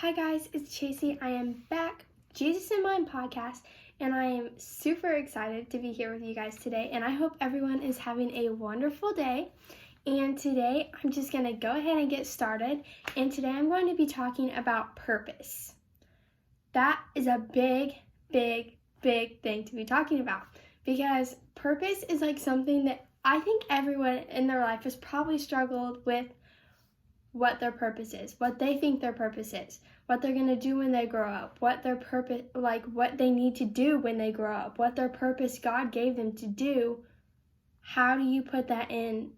Hi guys, it's Chasey. I am back, Jesus in Mind podcast, and I am super excited to be here with you guys today, and I hope everyone is having a wonderful day. And today I'm just going to go ahead and get started, and today I'm going to be talking about purpose. That is a big thing to be talking about, because purpose is like something that I think everyone in their life has probably struggled with. What their purpose is, what they think their purpose is, what they're going to do when they grow up, what their purpose, what they need to do when they grow up, what their purpose God gave them to do. How do you put that in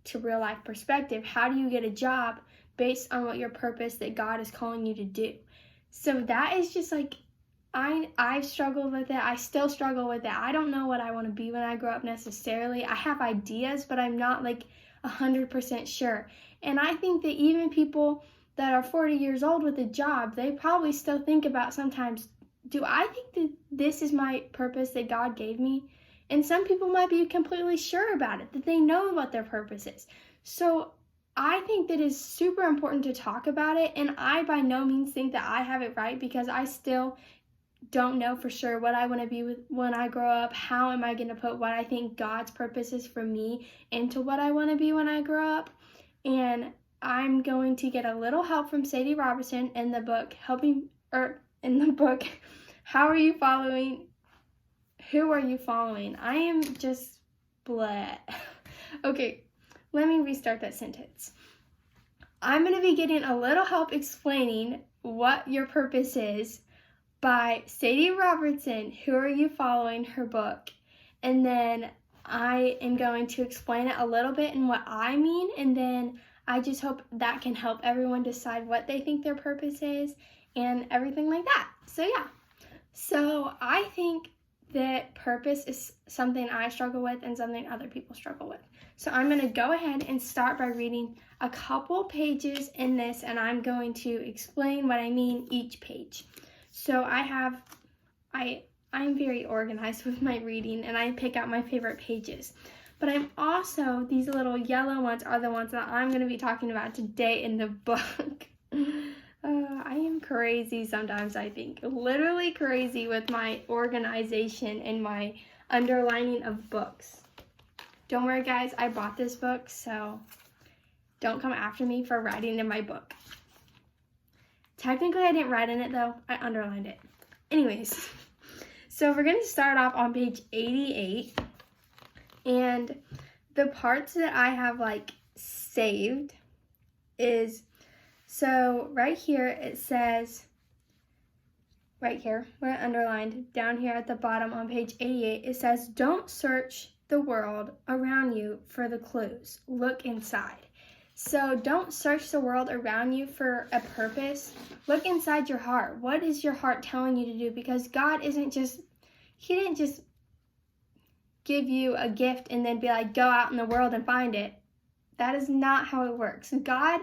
to real life perspective? How do you get a job based on what your purpose that God is calling you to do? So that is just like, I've struggled with it. I still struggle with it. I don't know what I want to be when I grow up necessarily. I have ideas, but I'm not 100% sure. And I think that even people that are 40 years old with a job, they probably still think about sometimes, do I think that this is my purpose that God gave me? And some people might be completely sure about it, that they know what their purpose is. So I think that it's super important to talk about it. And I by no means think that I have it right, because I still don't know for sure what I want to be when I grow up. How am I going to put what I think God's purpose is for me into what I want to be when I grow up? And I'm going to get a little help from Sadie Robertson in the book, How Are You Following? Who Are You Following? I am just bleh. Okay, let me restart that sentence. I'm going to be getting a little help explaining what your purpose is by Sadie Robertson, Who Are You Following, her book. And then I am going to explain it a little bit and what I mean, and then I just hope that can help everyone decide what they think their purpose is and everything like that. So yeah, so I think that purpose is something I struggle with and something other people struggle with. So I'm going to go ahead and start by reading a couple pages in this, and I'm going to explain what I mean each page. So I'm very organized with my reading, and I pick out my favorite pages. But I'm also, these little yellow ones are the ones that I'm going to be talking about today in the book. I am crazy sometimes, I think. Literally crazy with my organization and my underlining of books. Don't worry, guys, I bought this book, so don't come after me for writing in my book. Technically, I didn't write in it, though. I underlined it. Anyways, so we're going to start off on page 88. And the parts that I have, saved is, so right here it says, right here, where I underlined, down here at the bottom on page 88, it says, don't search the world around you for the clues. Look inside. So don't search the world around you for a purpose. Look inside your heart. What is your heart telling you to do? Because God He didn't just give you a gift and then be like, go out in the world and find it. That is not how it works. God,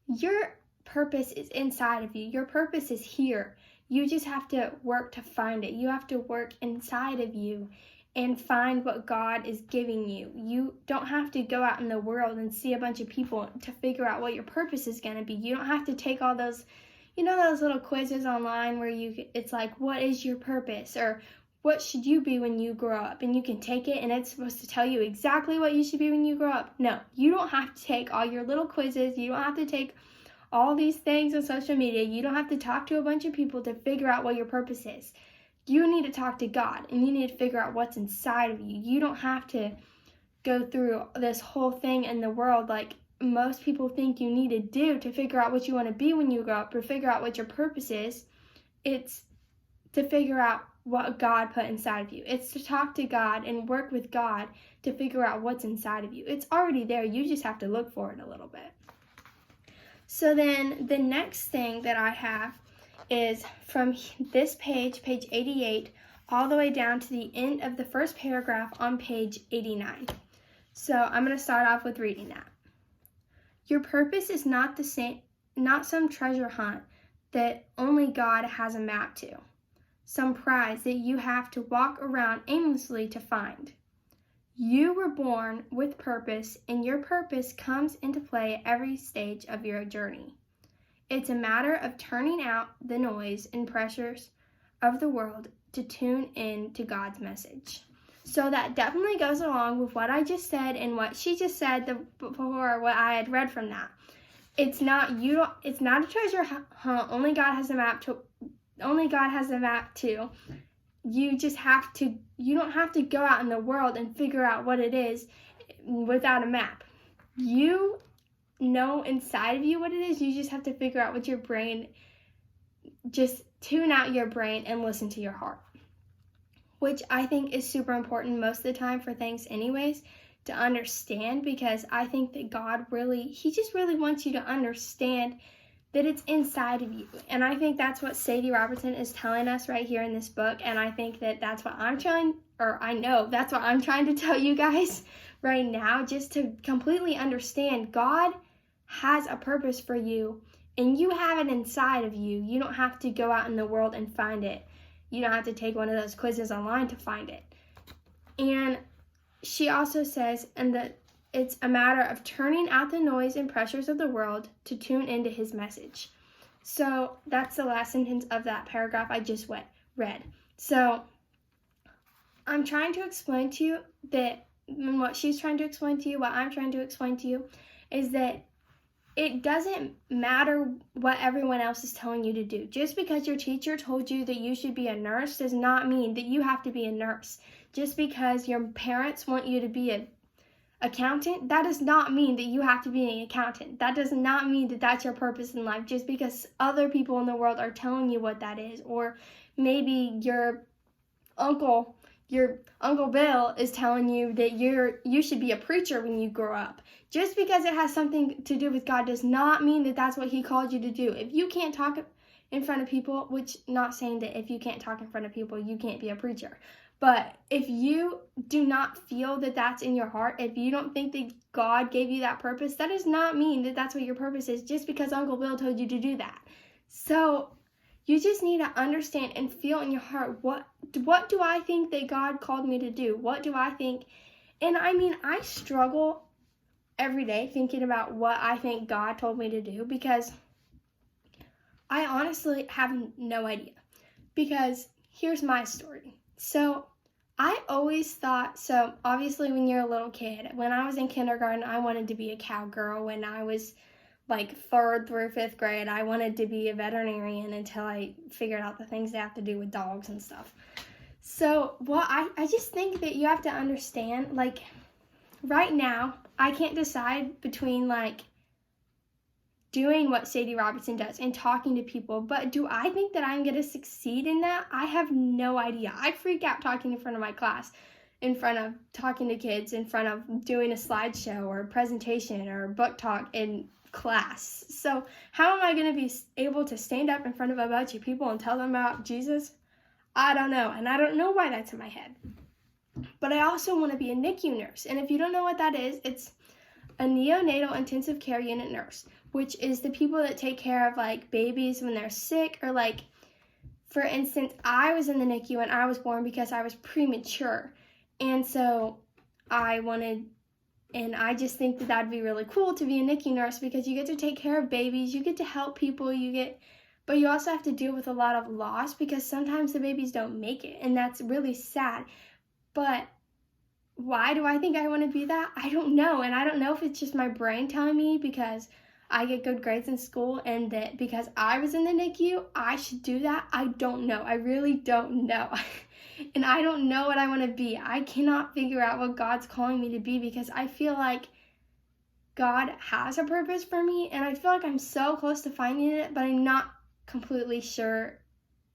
your purpose is inside of you. Your purpose is here. You just have to work to find it. You have to work inside of you and find what God is giving you. You don't have to go out in the world and see a bunch of people to figure out what your purpose is going to be. You don't have to take all those, those little quizzes online where it's like, what is your purpose? Or what should you be when you grow up? And you can take it and it's supposed to tell you exactly what you should be when you grow up. No, you don't have to take all your little quizzes. You don't have to take all these things on social media. You don't have to talk to a bunch of people to figure out what your purpose is. You need to talk to God, and you need to figure out what's inside of you. You don't have to go through this whole thing in the world like most people think you need to do to figure out what you want to be when you grow up or figure out what your purpose is. It's to figure out what God put inside of you. It's to talk to God and work with God to figure out what's inside of you. It's already there. You just have to look for it a little bit. So then the next thing that I have is from this page 88, all the way down to the end of the first paragraph on page 89. So I'm going to start off with reading that. Your purpose is not some treasure hunt that only God has a map to, some prize that you have to walk around aimlessly to find. You were born with purpose, and your purpose comes into play at every stage of your journey. It's a matter of turning out the noise and pressures of the world to tune in to God's message. So that definitely goes along with what I just said and what she just said before, what I had read from that. It's not a treasure hunt. Only God has a map too. You don't have to go out in the world and figure out what it is without a map. You know inside of you what it is. You just have to figure out what your brain, just tune out your brain and listen to your heart, which I think is super important most of the time for things anyways, to understand, because I think that God he just really wants you to understand that it's inside of you. And I think that's what Sadie Robertson is telling us right here in this book. And I think that that's what I know that's what I'm trying to tell you guys right now, just to completely understand God has a purpose for you, and you have it inside of you. You don't have to go out in the world and find it. You don't have to take one of those quizzes online to find it. And she also says, and that it's a matter of turning out the noise and pressures of the world to tune into his message. So that's the last sentence of that paragraph I just read. So I'm trying to explain to you that, and what she's trying to explain to you, what I'm trying to explain to you, is that it doesn't matter what everyone else is telling you to do. Just because your teacher told you that you should be a nurse does not mean that you have to be a nurse. Just because your parents want you to be an accountant, that does not mean that you have to be an accountant. That does not mean that that's your purpose in life, just because other people in the world are telling you what that is. Or maybe your Uncle Bill is telling you that you should be a preacher when you grow up. Just because it has something to do with God does not mean that that's what he called you to do. If you can't talk in front of people, which, not saying that if you can't talk in front of people, you can't be a preacher. But if you do not feel that that's in your heart, if you don't think that God gave you that purpose, that does not mean that that's what your purpose is, just because Uncle Bill told you to do that. So you just need to understand and feel in your heart, what do I think that God called me to do? What do I think? And I mean, I struggle every day thinking about what I think God told me to do, because I honestly have no idea. Because here's my story. So I always thought, so obviously when you're a little kid, when I was in kindergarten, I wanted to be a cowgirl. When I was like 3rd through 5th grade, I wanted to be a veterinarian until I figured out the things that have to do with dogs and stuff. So, I just think that you have to understand, like, right now, I can't decide between, like, doing what Sadie Robertson does and talking to people, but do I think that I'm going to succeed in that? I have no idea. I freak out talking in front of my class, in front of talking to kids, in front of doing a slideshow or a presentation or a book talk in class. So how am I going to be able to stand up in front of a bunch of people and tell them about Jesus? I don't know, and I don't know why that's in my head. But I also want to be a NICU nurse, and if you don't know what that is, it's a neonatal intensive care unit nurse, which is the people that take care of, like, babies when they're sick, or, like, for instance, I was in the NICU and I was born because I was premature, and so and I just think that that'd be really cool to be a NICU nurse, because you get to take care of babies, you get to help people, but you also have to deal with a lot of loss, because sometimes the babies don't make it, and that's really sad. But why do I think I want to be that? I don't know, and I don't know if it's just my brain telling me because I get good grades in school, and that because I was in the NICU, I should do that. I don't know. I really don't know. And I don't know what I want to be. I cannot figure out what God's calling me to be, because I feel like God has a purpose for me, and I feel like I'm so close to finding it, but I'm not completely sure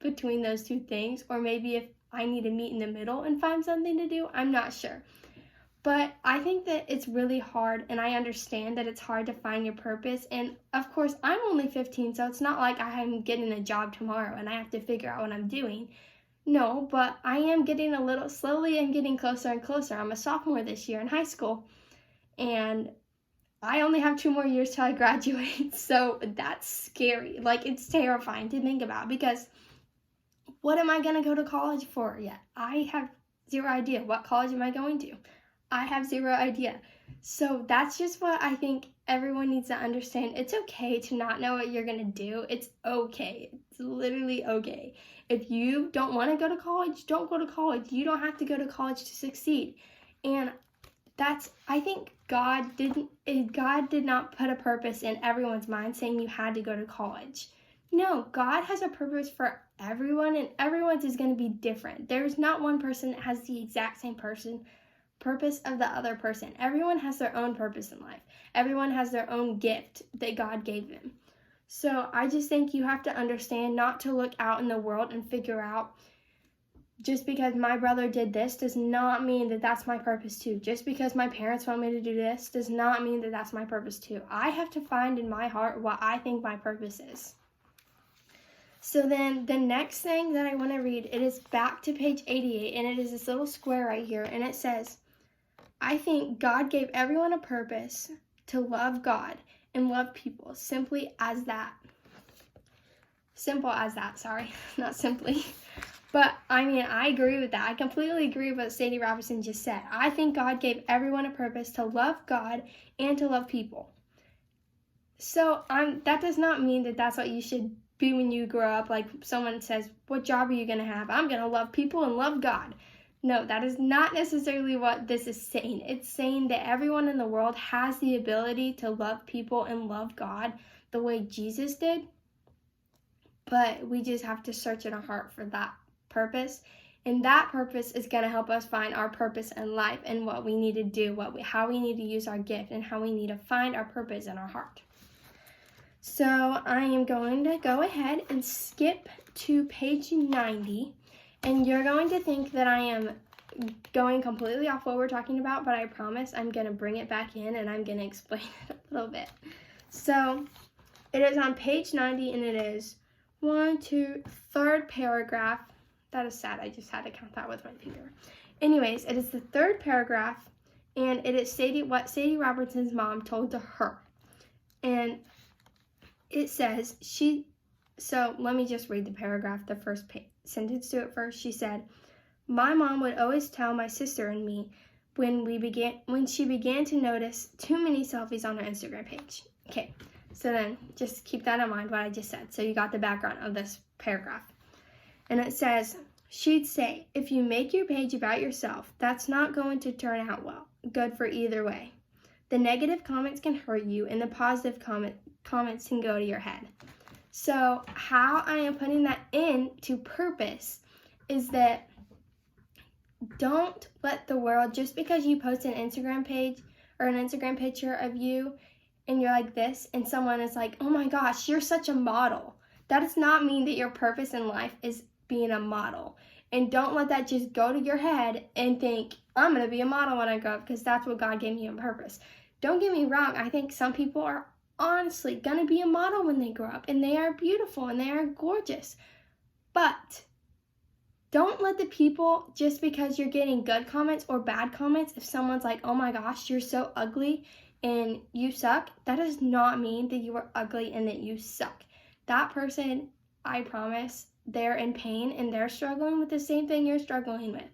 between those two things, or maybe if I need to meet in the middle and find something to do. I'm not sure. But I think that it's really hard, and I understand that it's hard to find your purpose. And of course, I'm only 15, so it's not like I'm getting a job tomorrow and I have to figure out what I'm doing. No, but I am getting a little slowly and getting closer and closer. I'm a sophomore this year in high school, and I only have 2 more years till I graduate, so that's scary. Like, it's terrifying to think about, because what am I going to go to college for yet? I have zero idea. What college am I going to? I have zero idea. So that's just what I think everyone needs to understand. It's okay to not know what you're going to do. It's okay. It's literally okay. If you don't want to go to college, don't go to college. You don't have to go to college to succeed. And I think God did not put a purpose in everyone's mind saying you had to go to college. No, God has a purpose for everyone, and everyone's is going to be different. There's not one person that has the exact same purpose of the other person. Everyone has their own purpose in life. Everyone has their own gift that God gave them. So I just think you have to understand not to look out in the world and figure out, just because my brother did this does not mean that that's my purpose too. Just because my parents want me to do this does not mean that that's my purpose too. I have to find in my heart what I think my purpose is. So then the next thing that I want to read, it is back to page 88, and it is this little square right here, and it says, I think God gave everyone a purpose to love God and love people, simple as that, sorry, not simply. But, I mean, I agree with that. I completely agree with what Sadie Robertson just said. I think God gave everyone a purpose to love God and to love people. So, that does not mean that that's what you should be when you grow up. Like, someone says, what job are you going to have? I'm going to love people and love God. No, that is not necessarily what this is saying. It's saying that everyone in the world has the ability to love people and love God the way Jesus did. But we just have to search in our heart for that purpose, and that purpose is going to help us find our purpose in life and what we need to do, how we need to use our gift, and how we need to find our purpose in our heart. So I am going to go ahead and skip to page 90, and you're going to think that I am going completely off what we're talking about, but I promise I'm going to bring it back in and I'm going to explain it a little bit. So it is on page 90, and it is third paragraph. That is sad. I just had to count that with my finger. Anyways, it is the third paragraph, and it is what Sadie Robertson's mom told to her. And it says, so let me just read the paragraph, the first sentence to it first. She said, my mom would always tell my sister and me when she began to notice too many selfies on her Instagram page. Okay, so then just keep that in mind, what I just said. So you got the background of this paragraph. And it says, she'd say, if you make your page about yourself, that's not going to turn out good for either way. The negative comments can hurt you, and the positive comments can go to your head. So how I am putting that into purpose is that don't let the world, just because you post an Instagram page or an Instagram picture of you and you're like this, and someone is like, oh my gosh, you're such a model. That does not mean that your purpose in life is being a model. And don't let that just go to your head and think, I'm going to be a model when I grow up, because that's what God gave me on purpose. Don't get me wrong. I think some people are honestly going to be a model when they grow up, and they are beautiful and they are gorgeous. But don't let the people, just because you're getting good comments or bad comments, if someone's like, oh my gosh, you're so ugly and you suck, that does not mean that you are ugly and that you suck. That person, I promise, they're in pain and they're struggling with the same thing you're struggling with,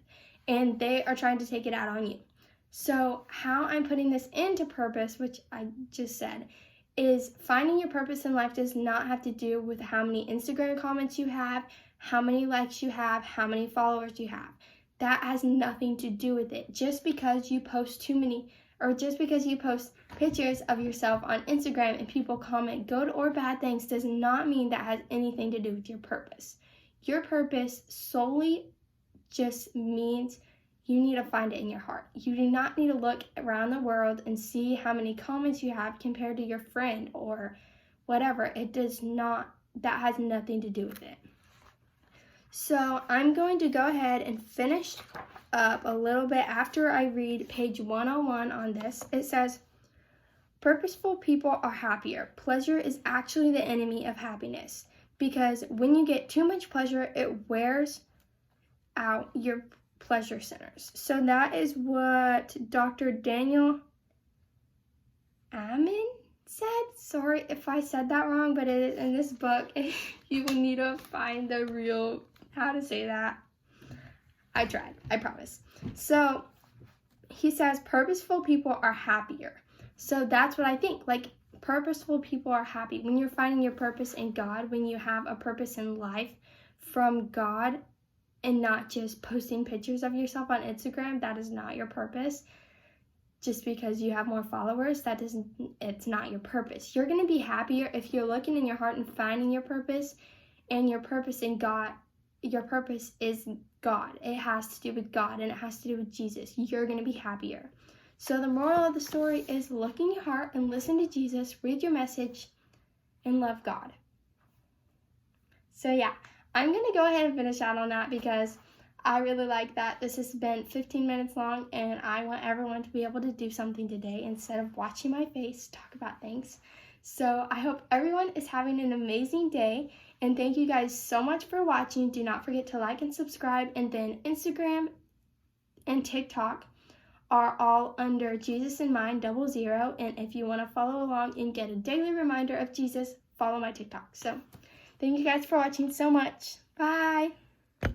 and they are trying to take it out on you. So how I'm putting this into purpose, which I just said, is finding your purpose in life does not have to do with how many Instagram comments you have, how many likes you have, how many followers you have. That has nothing to do with it. Just because you post too many, or just because you post pictures of yourself on Instagram and people comment good or bad things, does not mean that has anything to do with your purpose. Your purpose solely just means you need to find it in your heart. You do not need to look around the world and see how many comments you have compared to your friend or whatever. It does not, that has nothing to do with it. So I'm going to go ahead and finish up a little bit after I read page 101 on this. It says, purposeful people are happier. Pleasure is actually the enemy of happiness, because when you get too much pleasure, it wears out your pleasure centers. So that is what Dr. Daniel Amen said. Sorry if I said that wrong, but it is in this book. You will need to find the real how to say that. I tried, I promise. So he says purposeful people are happier. So that's what I think. Like, purposeful people are happy. When you're finding your purpose in God, when you have a purpose in life from God and not just posting pictures of yourself on Instagram, that is not your purpose. Just because you have more followers, it's not your purpose. You're going to be happier if you're looking in your heart and finding your purpose, and your purpose in God. Your purpose is God. It has to do with God, and it has to do with Jesus. You're going to be happier. So the moral of the story is look in your heart and listen to Jesus, read your message, and love God. So yeah, I'm going to go ahead and finish out on that because I really like that. This has been 15 minutes long, and I want everyone to be able to do something today instead of watching my face talk about things. So I hope everyone is having an amazing day, and thank you guys so much for watching. Do not forget to like and subscribe, and then Instagram and TikTok are all under Jesus in Mind 00, and if you want to follow along and get a daily reminder of Jesus, follow my TikTok. So thank you guys for watching so much. Bye!